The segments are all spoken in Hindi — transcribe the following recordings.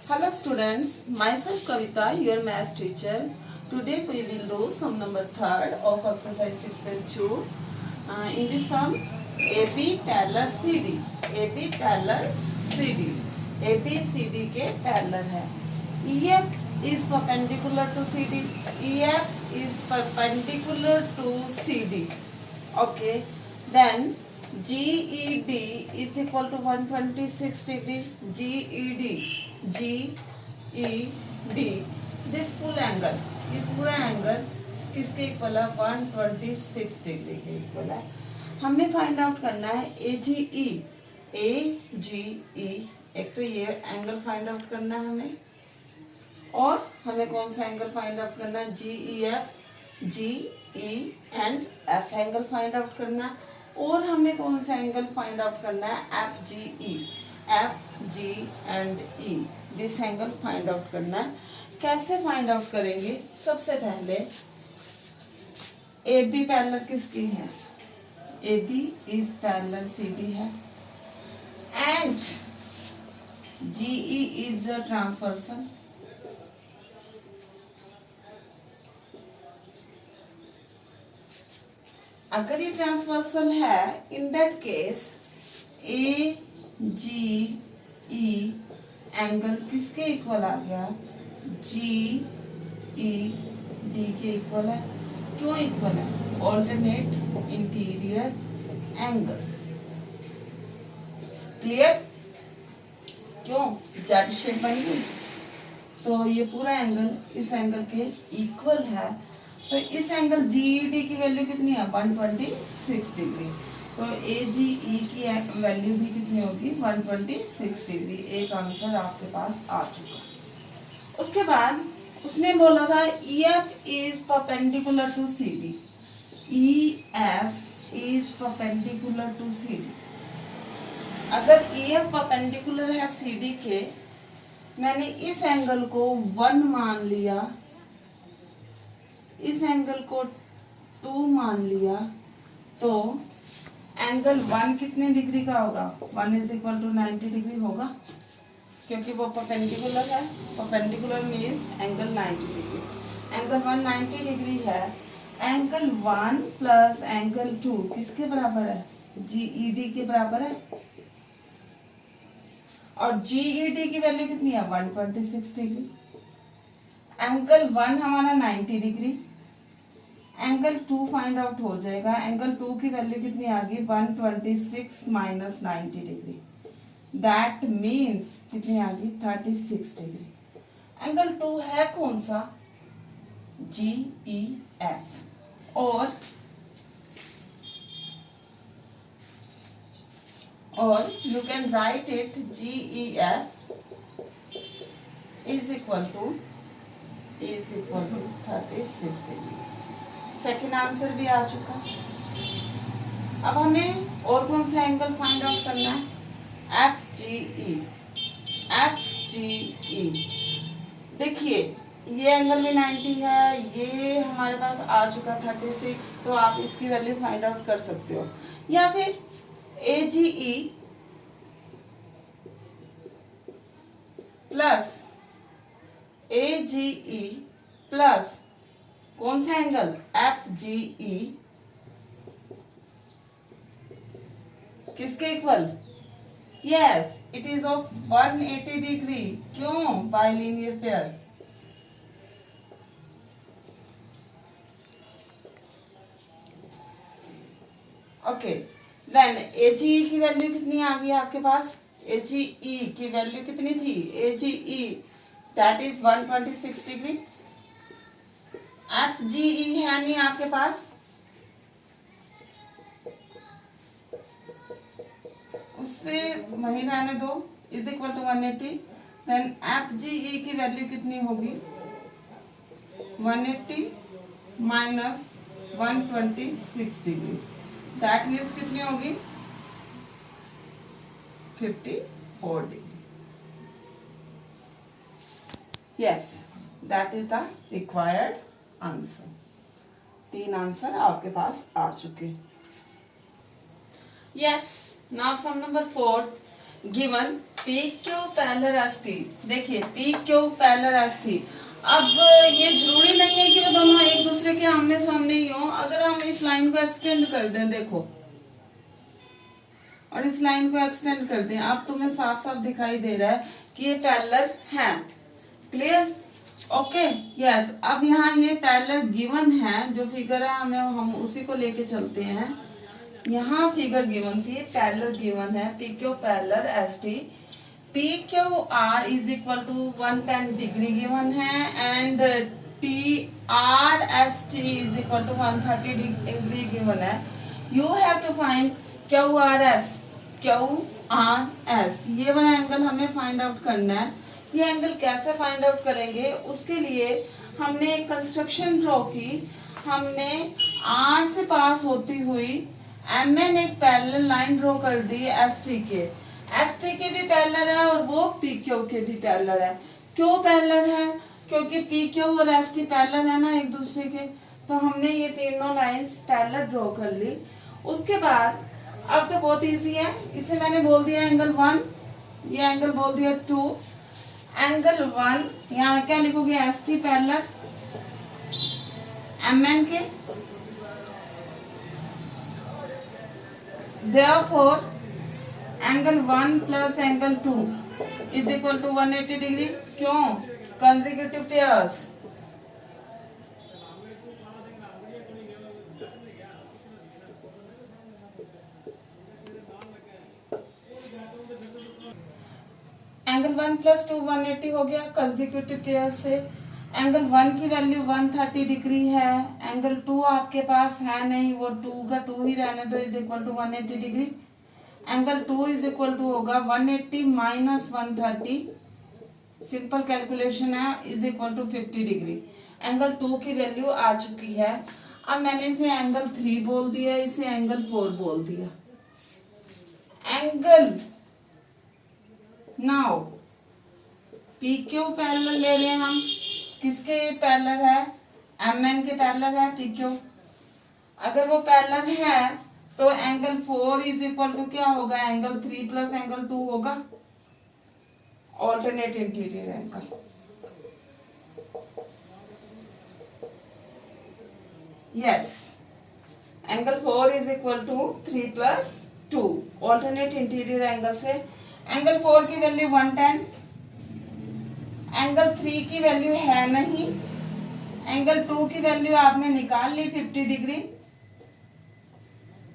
Hello students, myself Kavita, your math teacher. Today we will do sum number 3rd of exercise 6.2. In this sum, AB parallel CD. AB parallel CD. AB CD के parallel है. EF is perpendicular to CD. EF is perpendicular to CD. Okay. Then GED is equal to 126 degree. GED this full angle, ये पूरा एंगल किसके इक्वल है? 126 डिग्री के इक्वल है. हमें फाइंड आउट करना है AGE. एक तो ये एंगल फाइंड आउट करना है हमें, और हमें कौन सा एंगल फाइंड आउट करना है? GEF, GE and F angle find out करना है. और हमें कौन सा एंगल फाइंड आउट करना है? FG and E. This angle find out करना है. कैसे फाइंड आउट करेंगे? सबसे पहले AB पैरेलल किसकी है? AB इज पैरेलल CD है, and GE is a transversal. अगर ये ट्रांसवर्सल है, in that case AGE angle किसके इक्वल आ गया? GED के इक्वल है. क्यों इक्वल है? Alternate interior angles. क्लियर? क्यों? जेड शेप बन गई, तो ये पूरा एंगल इस एंगल के इक्वल है. तो इस एंगल GED की वैल्यू कितनी है? 126 डिग्री. तो AGE की वैल्यू भी कितनी होगी? 126 डिग्री. एक आंसर आपके पास आ चुका. उसके बाद उसने बोला था EF is perpendicular to CD. EF is perpendicular to CD. अगर EF परपेंडिकुलर है CD के, मैंने इस एंगल को 1 मान लिया, इस एंगल को 2 मान लिया, तो एंगल 1 कितने डिग्री का होगा? 1 इज इक्वल टू 90 डिग्री होगा, क्योंकि वो परपेंडिकुलर है. Perpendicular means angle 90 degree. Angle 1 90 degree है. एंगल 1 प्लस एंगल 2 किसके बराबर है? GED के बराबर है. और GED की वैल्यू कितनी है? 126 डिग्री. एंगल 1 हमारा 90 डिग्री. एंगल 2 फाइंड आउट हो जाएगा. एंगल 2 की वैल्यू कितनी आ गई? 126 माइनस 90 डिग्री. दैट मीन्स कितनी आ गई? 36 डिग्री. एंगल 2 है कौन सा? GEF. और you can write it GEF is equal to 36 degree. Second answer भी आ चुका. अब हमें और कौन सा एंगल फाइंड आउट करना है? FGE. देखिए ये एंगल भी 90 है, ये हमारे पास आ चुका 36. तो आप इसकी वैल्यू फाइंड आउट कर सकते हो. या फिर AGE प्लस कौन सा एंगल? FGE किसके equal? Yes, it is of 180 degree. क्यों? Bilinear pair. Okay, then AGE की वैल्यू कितनी आ गई आपके पास? AGE की वैल्यू कितनी थी? AGE that is 126 degree. FGE है नहीं आपके पास, उससे वही रहने दो. Is equal to 180. Then FGE की वैल्यू कितनी होगी? 180 माइनस 126 डिग्री. दैट मीन्स कितनी होगी? 54 degree. Yes, that is the required answer. 3 answer आपके पास आ चुके. Yes, now sum number 4. Given P Q parallel S T, देखिए P Q parallel S T. अब ये जरूरी नहीं है कि वो दोनों एक दूसरे के आमने सामने ही हो। अगर हम इस लाइन को एक्सटेंड कर दें, देखो, और इस लाइन को एक्सटेंड कर दें, अब तुम्हें साफ साफ दिखाई दे रहा है कि ये पैरेलल है। क्लियर? Okay, yes. अब यहाँ ये पैरेलल गिवन है, जो फिगर है हमें, हम उसी को लेके चलते हैं। यहाँ फिगर गिवन थी, पैरेलल गिवन है, P Q parallel S T, P Q R is equal to 110 degree given है, and T R S T is equal to 130 degree given है। You have to find Q R S, Q R S, ये वाला एंगल हमें फाइंड आउट करना है। ये एंगल कैसे फाइंड आउट करेंगे, उसके लिए हमने एक कंस्ट्रक्शन ड्रॉ की। हमने आर से पास होती हुई एम एन एक पैरेलल लाइन ड्रॉ कर दी एस टी के। एस टी के भी पैरेलल है और वो पी क्यू के भी पैरेलल है। क्यों पैरेलल है? क्योंकि पी क्यू और एस टी पैरेलल है ना एक दूसरे के। तो हमने ये तीनों लाइंस पैरेलल ड्रॉ कर ली। उसके बाद अब तो बहुत इजी है, इसे मैंने बोल दिया एंगल 1, ये एंगल बोल दिया 2। एंगल 1 यहाँ क्या लिखोगे, S T parallel M N के, therefore angle 1 plus angle 2 is equal to 180 degree. क्यों? Consecutive pairs. एंगल 1 प्लस 2 180 हो गया कंसेक्यूटिव पेयर से। एंगल 1 की वैल्यू 130 डिग्री है, एंगल 2 आपके पास है नहीं, वो 2 का 2 ही रहने दो, is equal to 180 degree. Angle 2 is equal to होगा 180 माइनस 130, सिंपल कैलकुलेशन है, is equal to 50 degree. Angle 2 की वैल्यू आ चुकी है। अब मैंने इसे एंगल 3 बोल दिया, इसे एंगल 4 बोल दिया। Angle now P Q parallel ले रहे हैं हम, किसके पैरेलल है? एम एन के पैरेलल है पी क्यू। अगर वो पैरेलल है तो एंगल 4 इज इक्वल टू क्या होगा, एंगल 3 प्लस एंगल 2 होगा, alternate interior angle. Yes, angle 4 is equal to 3 plus 2, alternate interior angle से। एंगल 4 की वैल्यू 110, एंगल 3 की वैल्यू है नहीं, एंगल 2 की वैल्यू आपने निकाल ली 50 डिग्री।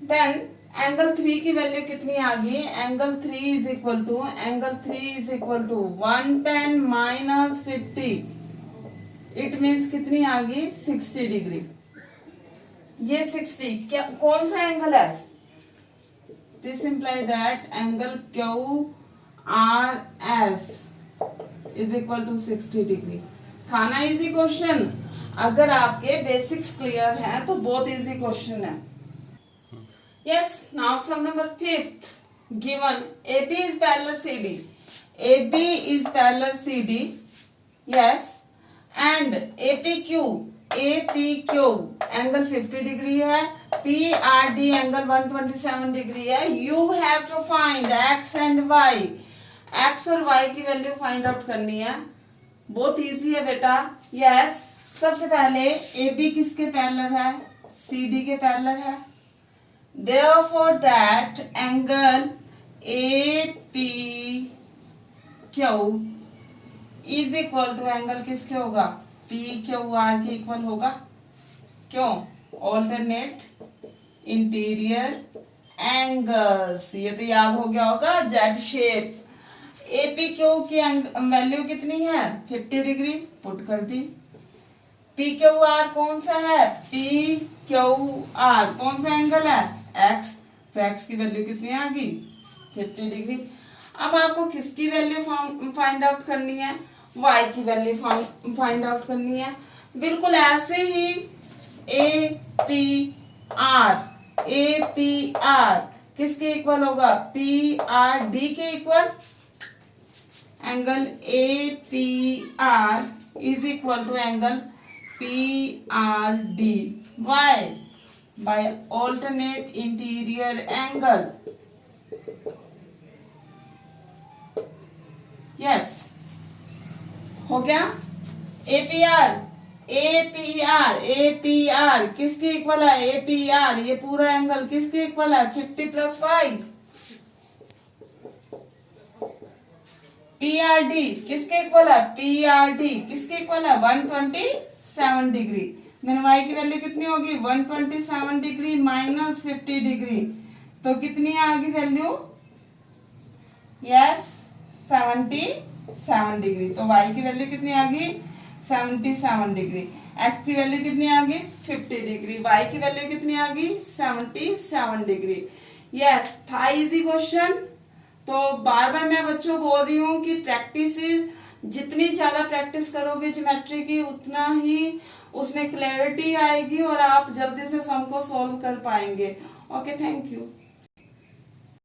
देन एंगल 3 की वैल्यू कितनी आ गई, angle 3 is equal to 110 minus 50, it means कितनी आ गई 60 डिग्री। ये 60 क्या, कौन सा एंगल है? This imply that angle Q R S is equal to 60 degree. था ना इजी क्वेश्चन? अगर आपके बेसिक्स क्लियर हैं तो बहुत इजी क्वेश्चन है। Yes, now sum number 5th given AB is parallel CD, AB is parallel CD, yes, and APQ angle 50 degree है, PRD एंगल 127 डिग्री है। You have to find x and y, x और वाई की वैल्यू फाइंड आउट करनी है। बहुत इजी है बेटा। यस, सबसे पहले AB किसके पैरेलल है? CD के पैरेलल है। Therefore that angle APQ is equal to angle किसके होगा? PQR के इक्वल होगा। क्यों? ऑल्टरनेट इंटीरियर एंगल्स, ये तो याद हो गया होगा, जेड शेप। APQ की वैल्यू कितनी है? 50 डिग्री, पुट कर दी। PQR कौन सा है? PQR कौन सा एंगल है? X, तो X की वैल्यू कितनी आ गई? 50 डिग्री। अब आपको किसकी वैल्यू फाइंड आउट करनी है? Y की वैल्यू फाइंड आउट करनी है। बिल्कुल ऐसे ही APR किसके इक्वल होगा? PRD के equal. Angle APR is equal to angle PRD। Why? By alternate interior angle। Yes, हो गया। एपीआर, एपीआर, एपीआर किसके इक्वल है? एपीआर, ये पूरा एंगल किसके इक्वल है? 50 + 5। पीआरडी किसके इक्वल है? पीआरडी किसके इक्वल है? 127 डिग्री। देन वाई की वैल्यू कितनी होगी? 127 डिग्री माइनस 50 डिग्री, तो कितनी आ गई वैल्यू? Yes, 77 degree. तो वाई की वैल्यू कितनी आ गई? 77 डिग्री। एक्स की वैल्यू कितनी आ गई? 50 डिग्री। वाई की वैल्यू कितनी आ गई? 77 डिग्री। यस, था इजी क्वेश्चन। तो बार बार मैं बच्चों बोल रही हूँ कि प्रैक्टिस, जितनी ज्यादा प्रैक्टिस करोगे ज्योमेट्री की, उतना ही उसमें क्लैरिटी आएगी और आप जल्दी से सम को सॉल्व कर पाएंगे। Okay, thank you.